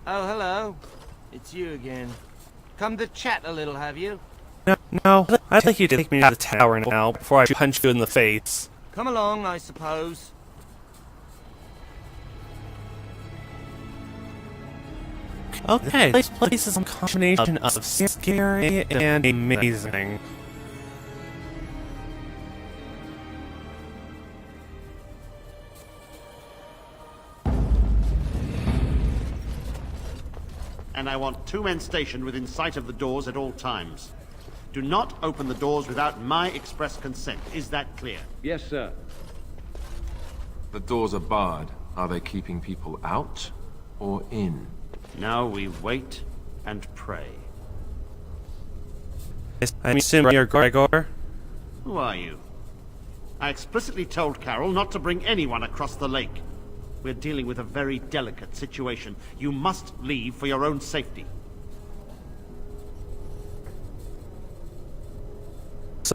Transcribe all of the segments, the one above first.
Oh, hello. It's you again. Come to chat a little, have you? No, I'd like you to take me to the tower now before I punch you in the face. Come along, I suppose. Okay, this place is a combination of scary and amazing. And I want 2 men stationed within sight of the doors at all times. Do not open the doors without my express consent. Is that clear? Yes, sir. The doors are barred. Are they keeping people out or in? Now we wait and pray. I'm assuming you're Gregor? Who are you? I explicitly told Carol not to bring anyone across the lake. We're dealing with a very delicate situation. You must leave for your own safety.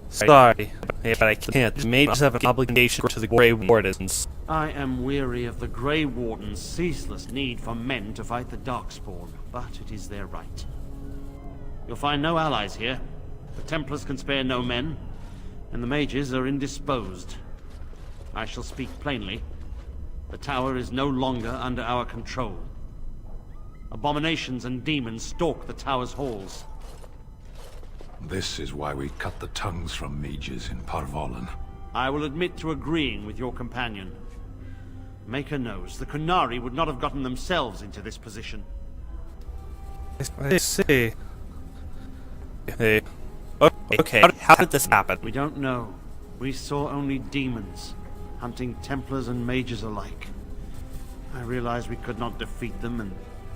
Sorry, but I can't. The mages have an obligation to the Grey Wardens. I am weary of the Grey Warden's ceaseless need for men to fight the Darkspawn, but it is their right. You'll find no allies here. The Templars can spare no men, and the mages are indisposed. I shall speak plainly. The tower is no longer under our control. Abominations and demons stalk the tower's halls. This is why we cut the tongues from mages in Parvolan. I will admit to agreeing with your companion. Maker knows the Kunari would not have gotten themselves into this position. I see. Hey. Okay, how did this happen? We don't know. We saw only demons, hunting Templars and mages alike. I realized we could not defeat them and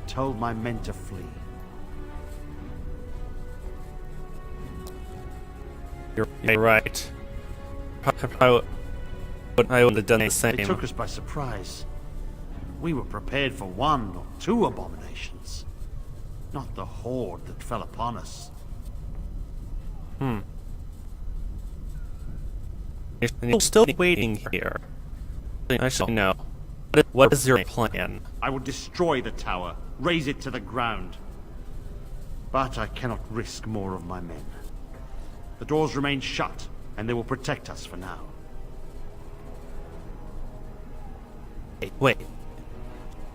told my men to flee. You're right. I would have done the same. They took us by surprise. We were prepared for 1 or 2 abominations, not the horde that fell upon us. And you're still waiting here. I should know. What is your plan? I will destroy the tower, raze it to the ground. But I cannot risk more of my men. The doors remain shut, and they will protect us for now. Wait.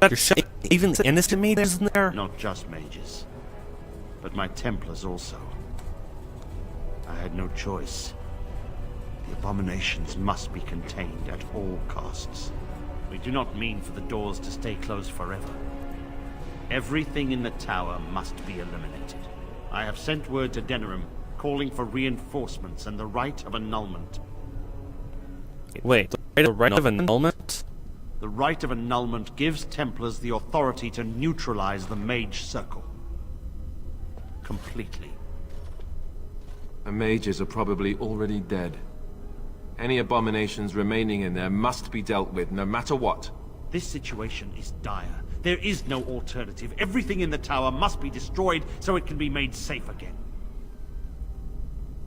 You're sure even the innocent mages in there? Not just mages, but my Templars also. I had no choice. The abominations must be contained at all costs. We do not mean for the doors to stay closed forever. Everything in the tower must be eliminated. I have sent word to Denerim, calling for reinforcements and the right of annulment. Wait, the right of annulment? The right of annulment gives Templars the authority to neutralize the Mage Circle. Completely. The mages are probably already dead. Any abominations remaining in there must be dealt with, no matter what. This situation is dire. There is no alternative. Everything in the tower must be destroyed so it can be made safe again.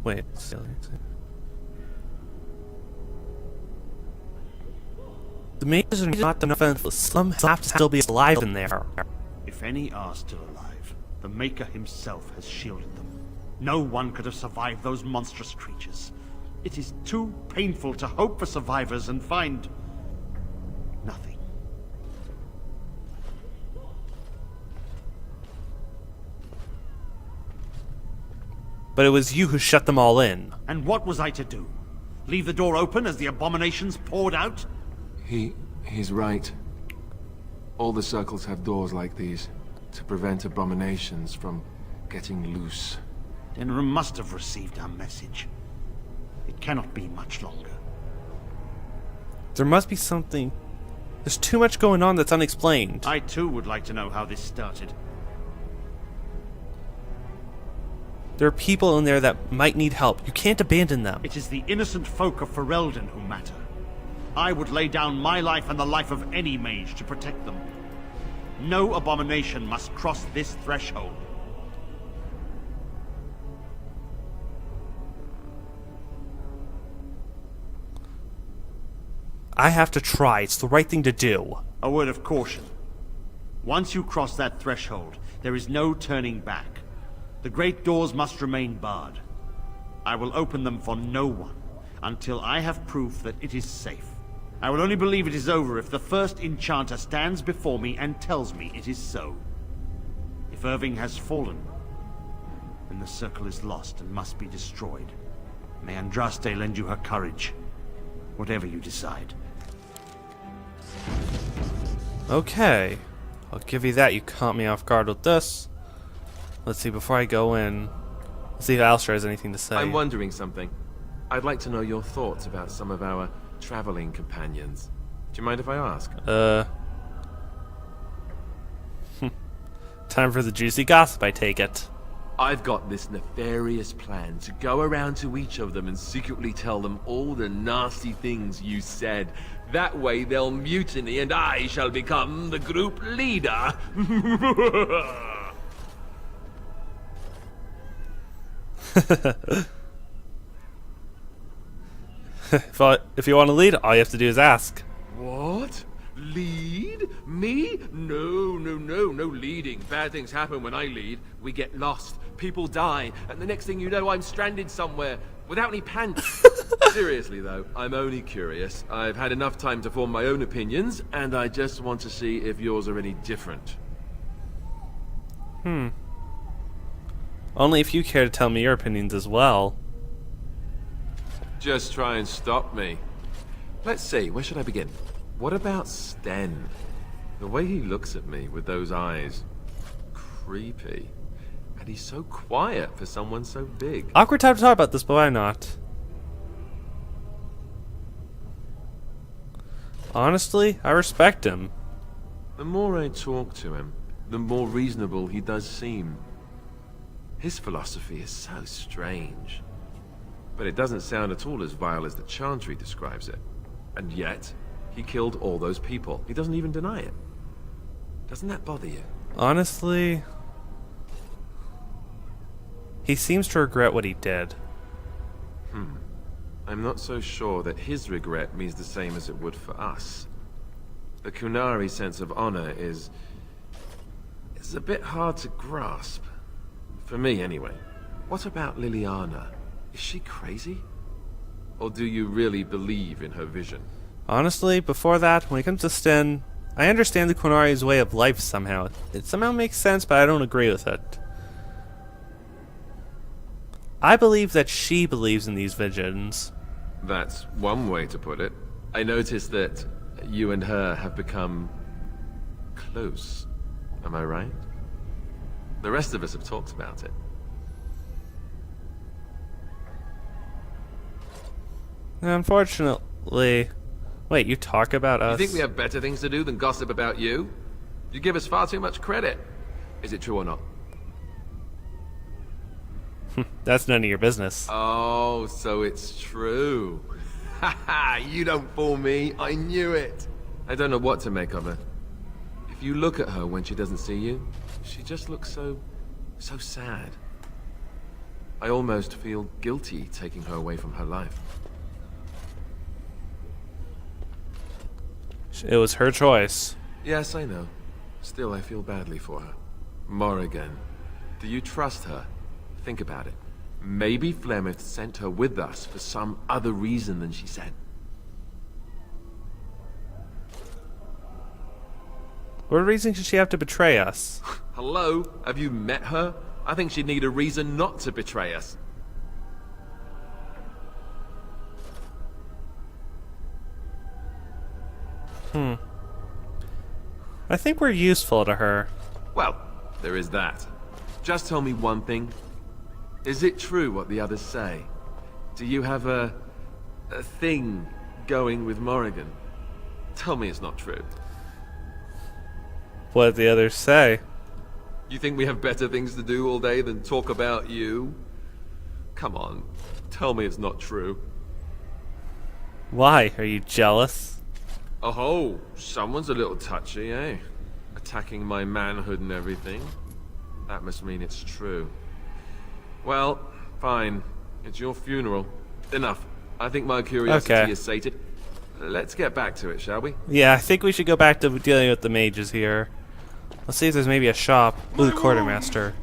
Wait. The mages are not defenseless. Some have to still be alive in there. If any are still alive, the Maker himself has shielded them. No one could have survived those monstrous creatures. It is too painful to hope for survivors and find nothing. But it was you who shut them all in. And what was I to do? Leave the door open as the abominations poured out? He's right. All the circles have doors like these, to prevent abominations from getting loose. Denerim must have received our message. It cannot be much longer. There must be something. There's too much going on that's unexplained. I too would like to know how this started. There are people in there that might need help. You can't abandon them. It is the innocent folk of Ferelden who matter. I would lay down my life and the life of any mage to protect them. No abomination must cross this threshold. I have to try. It's the right thing to do. A word of caution. Once you cross that threshold, there is no turning back. The great doors must remain barred. I will open them for no one until I have proof that it is safe. I will only believe it is over if the first enchanter stands before me and tells me it is so. If Irving has fallen, then the circle is lost and must be destroyed. May Andraste lend you her courage, whatever you decide. Okay. I'll give you that. You caught me off guard with this. Let's see, before I go in, let's see if Alistair has anything to say. I'm wondering something. I'd like to know your thoughts about some of our traveling companions. Do you mind if I ask? Time for the juicy gossip, I take it. I've got this nefarious plan to go around to each of them and secretly tell them all the nasty things you said. That way they'll mutiny and I shall become the group leader. If you want to lead, all you have to do is ask. What? Lead? Me? No leading. Bad things happen when I lead. We get lost, people die, and the next thing you know I'm stranded somewhere without any pants. Seriously though, I'm only curious. I've had enough time to form my own opinions, and I just want to see if yours are any different. Only if you care to tell me your opinions as well. Just try and stop me. Let's see, where should I begin? What about Sten? The way he looks at me with those eyes. Creepy. And he's so quiet for someone so big. Awkward time to talk about this, but why not? Honestly, I respect him. The more I talk to him, the more reasonable he does seem. His philosophy is so strange. But it doesn't sound at all as vile as the Chantry describes it. And yet, he killed all those people. He doesn't even deny it. Doesn't that bother you? Honestly, he seems to regret what he did. I'm not so sure that his regret means the same as it would for us. The Kunari sense of honor is a bit hard to grasp. For me, anyway. What about Liliana? Is she crazy? Or do you really believe in her vision? Honestly, before that, when it comes to Sten, I understand the Kunari's way of life somehow. It somehow makes sense, but I don't agree with it. I believe that she believes in these visions. That's one way to put it. I noticed that you and her have become close. Am I right? The rest of us have talked about it. Unfortunately... Wait, you talk about us? You think we have better things to do than gossip about you? You give us far too much credit. Is it true or not? That's none of your business. Oh, so it's true. Haha, you don't fool me. I knew it. I don't know what to make of her. If you look at her when she doesn't see you, she just looks so sad. I almost feel guilty taking her away from her life. It was her choice. Yes, I know. Still, I feel badly for her. Morrigan, do you trust her? Think about it. Maybe Flemeth sent her with us for some other reason than she said. What reason should she have to betray us? Hello? Have you met her? I think she'd need a reason not to betray us. I think we're useful to her. Well, there is that. Just tell me one thing. Is it true what the others say? Do you have a thing going with Morrigan? Tell me it's not true. What did the others say? You think we have better things to do all day than talk about you? Come on, tell me it's not true. Why? Are you jealous? Oh, someone's a little touchy, eh? Attacking my manhood and everything. That must mean it's true. Well, fine. It's your funeral. Enough. I think my curiosity is sated. Let's get back to it, shall we? Yeah, I think we should go back to dealing with the mages here. Let's see if there's maybe a shop. Ooh, the quartermaster.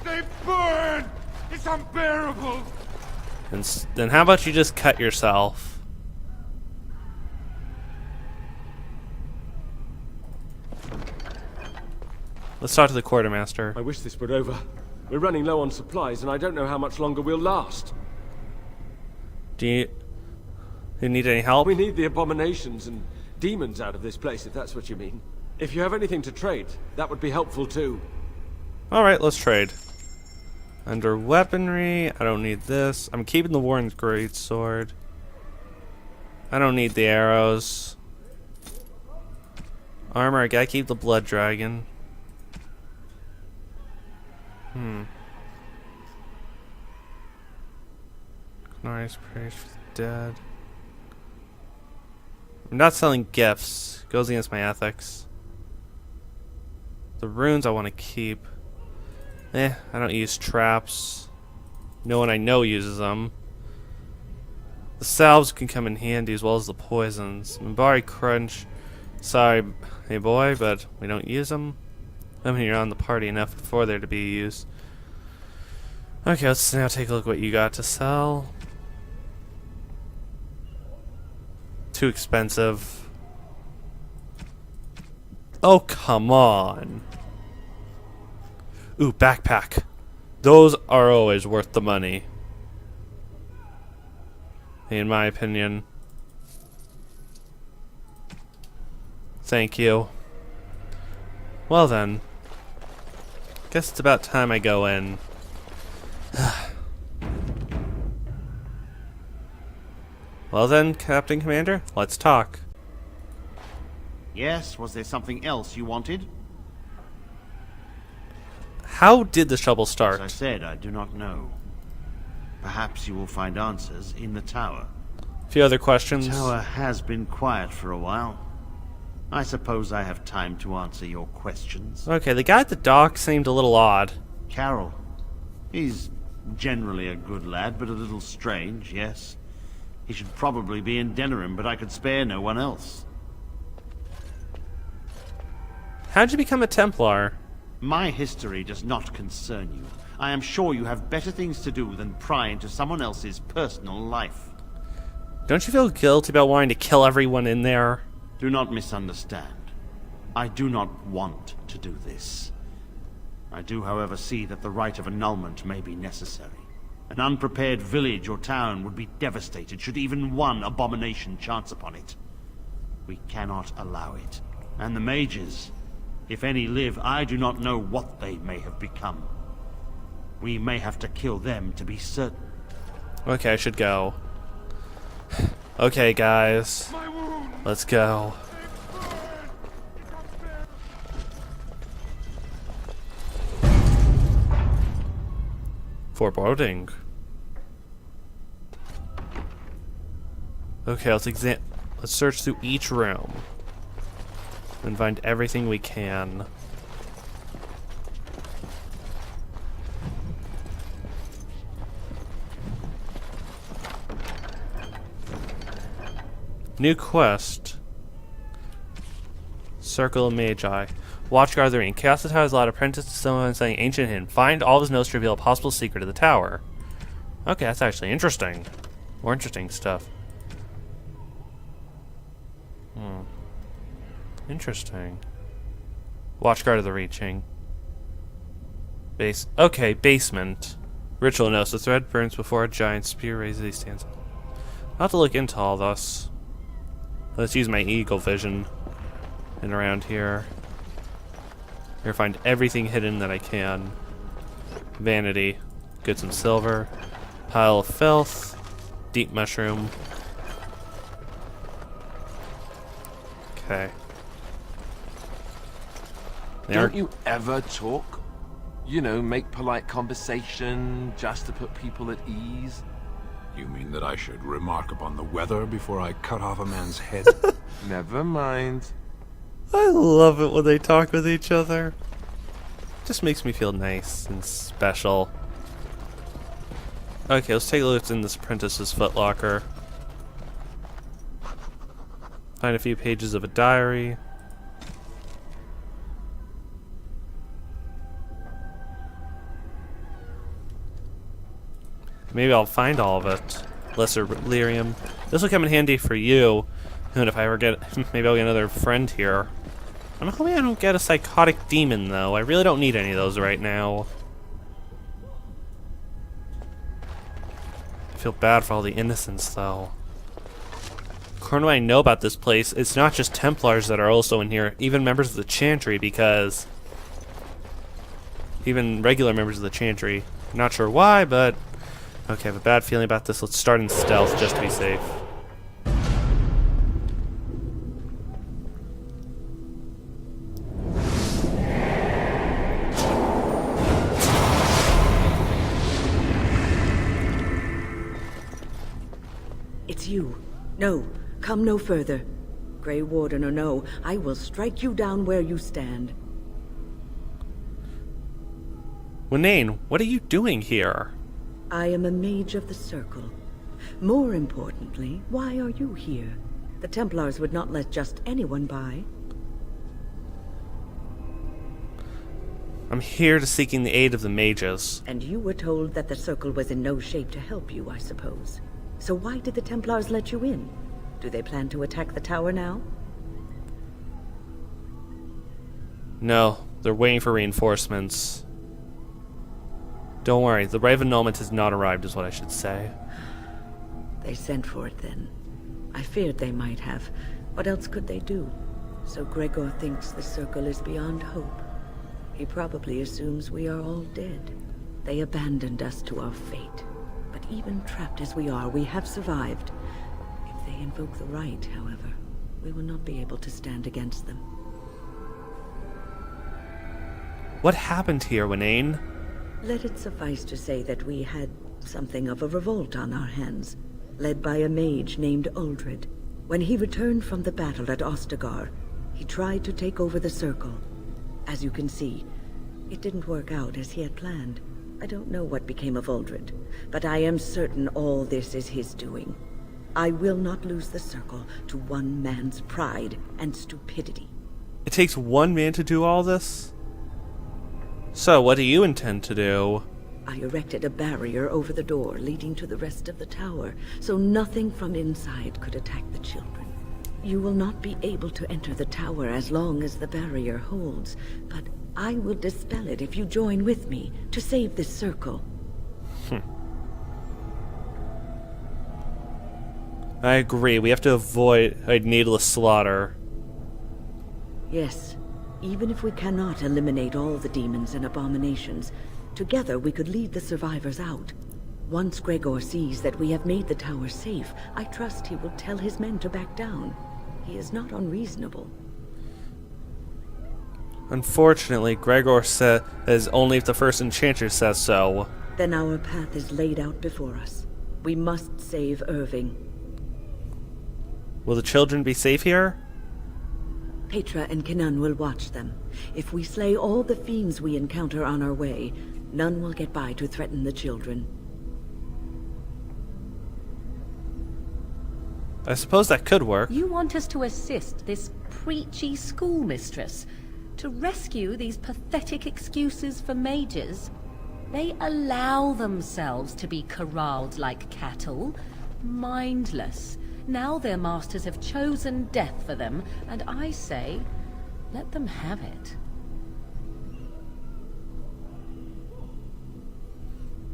They burn! It's unbearable! And then how about you just cut yourself? Let's talk to the quartermaster. I wish this were over. We're running low on supplies, and I don't know how much longer we'll last. Do you need any help? We need the abominations and demons out of this place, if that's what you mean. If you have anything to trade, that would be helpful too. Alright, let's trade. Under weaponry, I don't need this. I'm keeping the Warren's greatsword. I don't need the arrows. Armor, I gotta keep the blood dragon. Nice praise for the dead. I'm not selling gifts. Goes against my ethics. The runes I want to keep. I don't use traps. No one I know uses them. The salves can come in handy as well as the poisons. Mimbari Crunch. Sorry, hey boy, but we don't use them. I mean, you're on the party enough for there to be used. Okay, let's now take a look what you got to sell. Too expensive. Oh, come on. Ooh, backpack. Those are always worth the money. In my opinion. Thank you. Well then. Guess it's about time I go in. Well then, Captain Commander, let's talk. Yes, was there something else you wanted? How did the trouble As I start? said, I do not know. Perhaps you will find answers in the tower. A few other questions. The tower has been quiet for a while. I suppose I have time to answer your questions. Okay, the guy at the dock seemed a little odd. Carol. He's generally a good lad, but a little strange, yes. He should probably be in Denerim, but I could spare no one else. How'd you become a Templar? My history does not concern you. I am sure you have better things to do than pry into someone else's personal life. Don't you feel guilty about wanting to kill everyone in there? Do not misunderstand. I do not want to do this. I do, however, see that the rite of annulment may be necessary. An unprepared village or town would be devastated should even one abomination chance upon it. We cannot allow it. And the mages, if any live, I do not know what they may have become. We may have to kill them to be certain. Okay, I should go. Okay, guys. Let's go. Foreboding. Okay, let's search through each room and find everything we can. New quest. Circle of Magi. Watchguard the Ring. Chaos the Tower has allowed apprentice to someone saying ancient hidden. Find all of his notes to reveal a possible secret of the tower. Okay, that's actually interesting. More interesting stuff. Interesting. Watchguard of the Reaching. Okay, basement. Ritual notes. The thread burns before a giant spear raises he stands up. I'll have to look into all this. Let's use my eagle vision. And around here. Here, find everything hidden that I can. Vanity. Goods and silver. Pile of filth. Deep mushroom. Okay. Don't you ever talk? You know, make polite conversation just to put people at ease? You mean that I should remark upon the weather before I cut off a man's head? Never mind. I love it when they talk with each other. Just makes me feel nice and special. Okay, let's take a look in this apprentice's footlocker. Find a few pages of a diary. Maybe I'll find all of it. Lesser lyrium. This will come in handy for you. And if I ever get, maybe I'll get another friend here. I'm hoping I don't get a psychotic demon, though. I really don't need any of those right now. I feel bad for all the innocents, though. According to what I know about this place, it's not just Templars that are also in here, even members of the Chantry, because... even regular members of the Chantry. Not sure why, but... okay, I have a bad feeling about this. Let's start in stealth, just to be safe. It's you. No, come no further. Grey Warden or no, I will strike you down where you stand. Wenane, what are you doing here? I am a mage of the Circle. More importantly, why are you here? The Templars would not let just anyone by. I'm here to seeking the aid of the mages. And you were told that the Circle was in no shape to help you, I suppose. So why did the Templars let you in? Do they plan to attack the tower now? No, they're waiting for reinforcements. Don't worry, the Raven Nomad has not arrived, is what I should say. They sent for it then. I feared they might have. What else could they do? So Gregor thinks the Circle is beyond hope. He probably assumes we are all dead. They abandoned us to our fate. But even trapped as we are, we have survived. If they invoke the right, however, we will not be able to stand against them. What happened here, Wenane? Let it suffice to say that we had something of a revolt on our hands, led by a mage named Uldred. When he returned from the battle at Ostagar, he tried to take over the Circle. As you can see, it didn't work out as he had planned. I don't know what became of Uldred, but I am certain all this is his doing. I will not lose the Circle to one man's pride and stupidity. It takes one man to do all this? So, what do you intend to do? I erected a barrier over the door leading to the rest of the tower, so nothing from inside could attack the children. You will not be able to enter the tower as long as the barrier holds, but I will dispel it if you join with me to save this Circle. I agree, we have to avoid a needless slaughter. Yes, even if we cannot eliminate all the demons and abominations, together we could lead the survivors out. Once Gregor sees that we have made the tower safe, I trust he will tell his men to back down. He is not unreasonable. Unfortunately, Gregor says only if the first enchanter says so. Then our path is laid out before us. We must save Irving. Will the children be safe here? Petra and Kenan will watch them. If we slay all the fiends we encounter on our way, none will get by to threaten the children. I suppose that could work. You want us to assist this preachy schoolmistress to rescue these pathetic excuses for mages? They allow themselves to be corralled like cattle, mindless. Now their masters have chosen death for them, and I say, let them have it.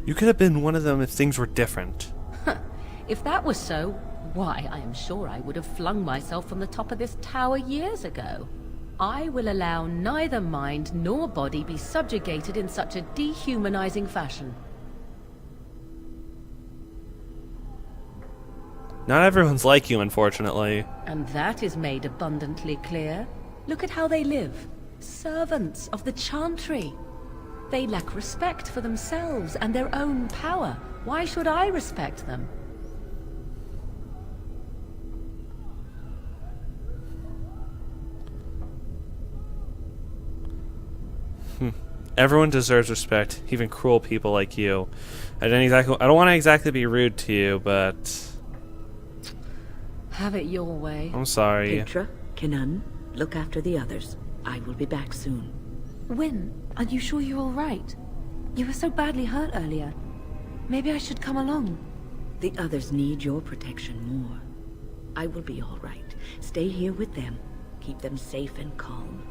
You could have been one of them if things were different. If that was so, why, I am sure I would have flung myself from the top of this tower years ago. I will allow neither mind nor body be subjugated in such a dehumanizing fashion. Not everyone's like you, unfortunately. And that is made abundantly clear. Look at how they live. Servants of the Chantry. They lack respect for themselves and their own power. Why should I respect them? Everyone deserves respect, even cruel people like you. I don't want to exactly be rude to you, but... Have it your way. I'm sorry. Petra, Kenan, look after the others. I will be back soon. Wyn, are you sure you're all right? You were so badly hurt earlier. Maybe I should come along. The others need your protection more. I will be all right. Stay here with them. Keep them safe and calm.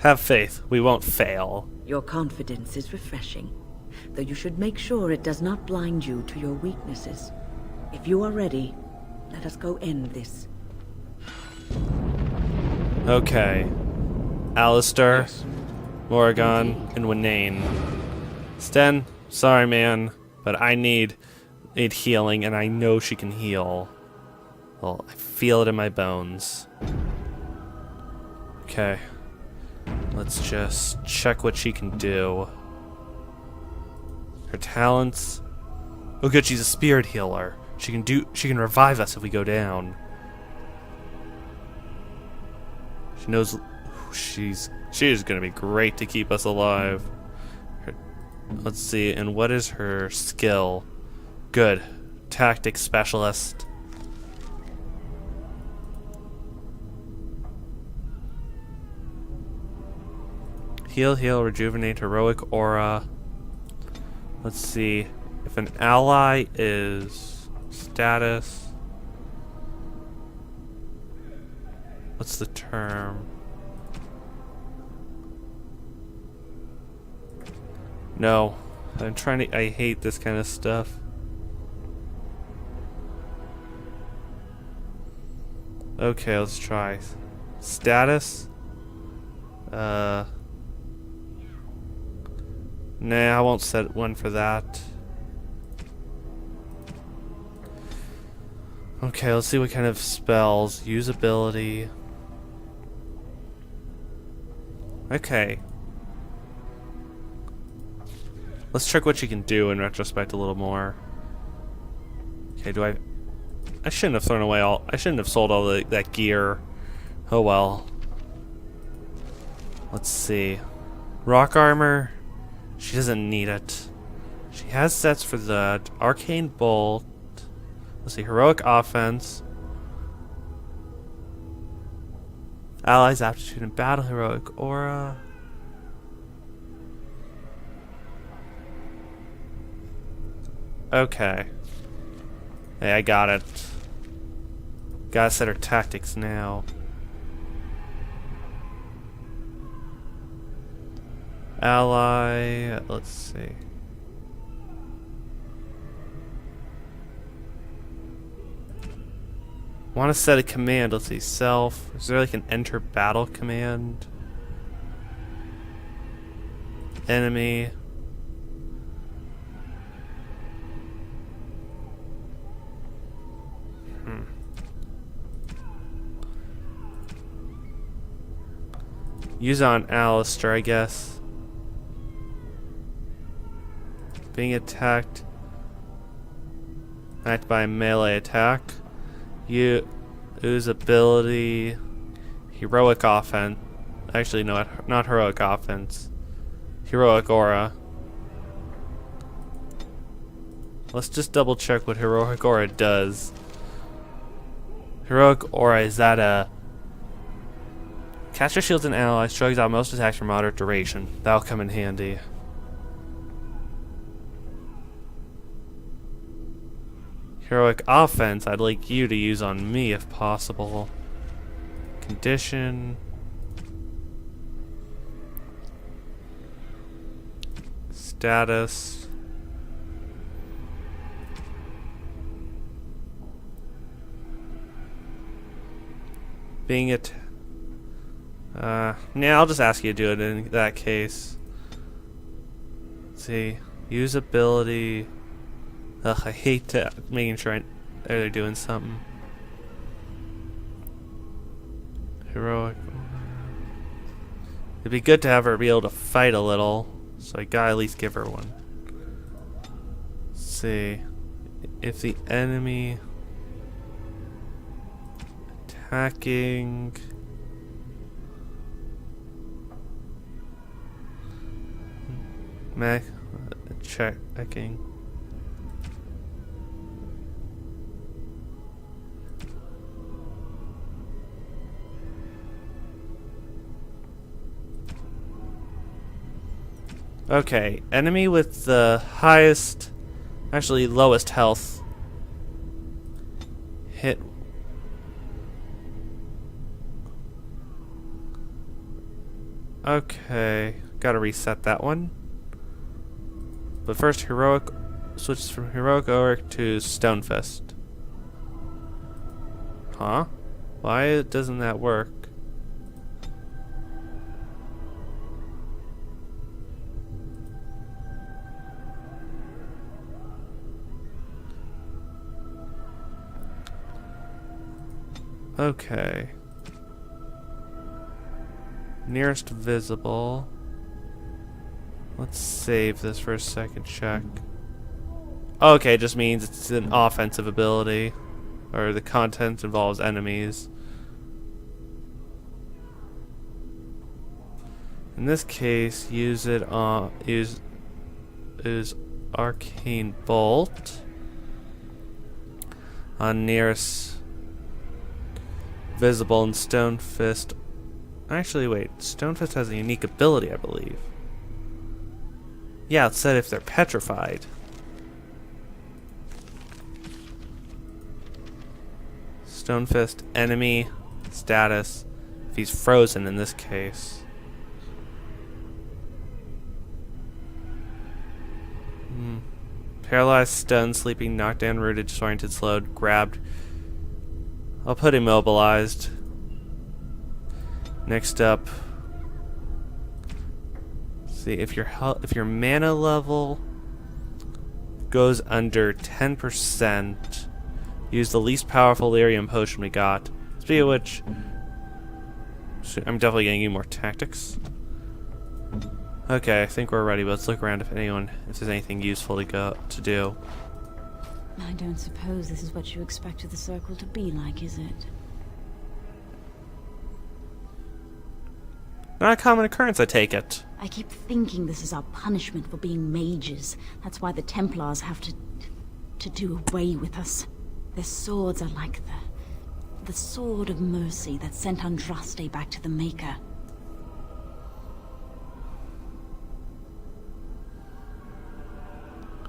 Have faith. We won't fail. Your confidence is refreshing, though you should make sure it does not blind you to your weaknesses. If you are ready, let us go end this. Okay. Alistair, Yes. Morrigan, and Winane. Sten, sorry man, but I need healing, and I know she can heal. Well, I feel it in my bones. Okay. Let's just check what she can do. Her talents. Oh good, she's a spirit healer. She can revive us if we go down. She knows she's gonna be great to keep us alive. Let's see, and what is her skill? Good. Tactics specialist. Heal, rejuvenate, heroic aura. Let's see. If an ally is status. What's the term? No. I hate this kind of stuff. Okay, let's try. Status? Nah, I won't set one for that. Okay, let's see what kind of spells. Usability. Okay. Let's check what she can do in retrospect a little more. Okay, I shouldn't have thrown away I shouldn't have sold all that gear. Oh well. Let's see. Rock armor. She doesn't need it. She has sets for that. Arcane bolt. Let's see. Heroic offense. Allies aptitude in battle. Heroic aura. Okay. Hey, I got it. Gotta set her tactics now. Ally, let's see. Want to set a command, let's see, self. Is there like an enter battle command? Enemy. Use on Alistair, I guess. Being attacked. Act by melee attack. Use ability. Heroic offense. Actually, no, not heroic offense. Heroic aura. Let's just double check what heroic aura does. Heroic aura, is that a... Caster shields an ally, shrugs out most attacks for moderate duration. That'll come in handy. Heroic offense, I'd like you to use on me if possible. Condition. Status. Being it. Yeah, I'll just ask you to do it in that case. Let's see. Use ability. Ugh, I hate making sure they're doing something. Heroic. It'd be good to have her be able to fight a little, so I gotta at least give her one. Let's see. If the enemy attacking. Checking. Okay, enemy with the highest, actually lowest health. Hit. Okay, gotta reset that one. But first, heroic switches from heroic Oric to Stonefist. Huh? Why doesn't that work? Okay. Nearest visible. Let's save this for a second check. Okay, it just means it's an offensive ability. Or the content involves enemies. In this case, use Arcane Bolt on nearest visible and Stonefist. Actually, wait. Stonefist has a unique ability, I believe. Yeah, it said if they're petrified. Stonefist, enemy, status. If he's frozen in this case. Paralyzed, stunned, sleeping, knocked down, rooted, disoriented, slowed, grabbed. I'll put immobilized. Next up. See if your mana level goes under 10%, use the least powerful lyrium potion we got. Speaking of which, I'm definitely getting you more tactics. Okay, I think we're ready, but let's look around if there's anything useful to do. I don't suppose this is what you expected the circle to be like, is it? Not a common occurrence, I take it. I keep thinking this is our punishment for being mages. That's why the Templars have to do away with us. Their swords are like the sword of mercy that sent Andraste back to the Maker.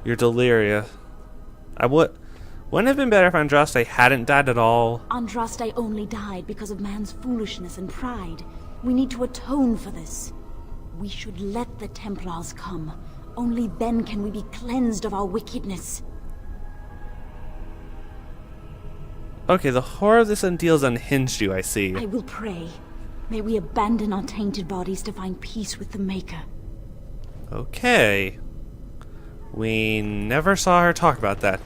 You're delirious. Wouldn't it have been better if Andraste hadn't died at all? Andraste only died because of man's foolishness and pride. We need to atone for this. We should let the Templars come. Only then can we be cleansed of our wickedness. Okay, the horror of this ordeal's unhinged you, I see. I will pray. May we abandon our tainted bodies to find peace with the Maker. Okay. We never saw her talk about that.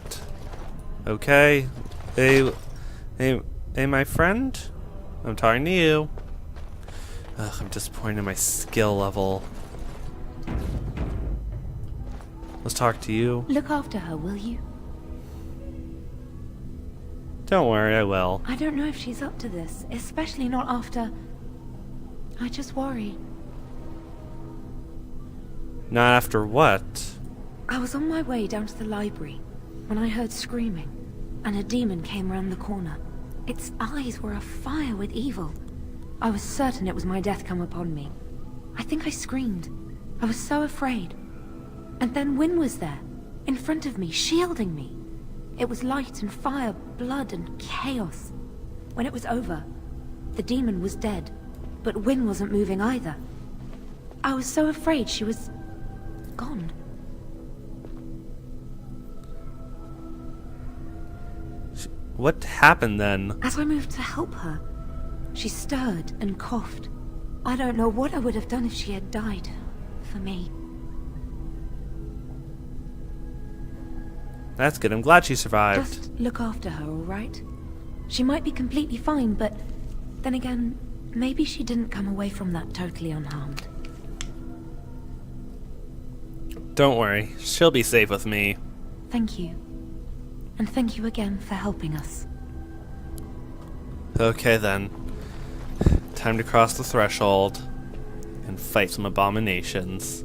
Okay. Hey, my friend? I'm talking to you. Ugh, I'm disappointed in my skill level. Let's talk to you. Look after her, will you? Don't worry, I will. I don't know if she's up to this, especially not after... I just worry. Not after what? I was on my way down to the library when I heard screaming, and a demon came around the corner. Its eyes were afire with evil. I was certain it was my death come upon me. I think I screamed. I was so afraid. And then Wynne was there, in front of me, shielding me. It was light and fire, blood and chaos. When it was over, the demon was dead, but Wynne wasn't moving either. I was so afraid she was... gone. What happened then? As I moved to help her, she stirred and coughed. I don't know what I would have done if she had died. For me. That's good. I'm glad she survived. Just look after her, alright? She might be completely fine, but then again, maybe she didn't come away from that totally unharmed. Don't worry. She'll be safe with me. Thank you. And thank you again for helping us. Okay then. Time to cross the threshold and fight some abominations.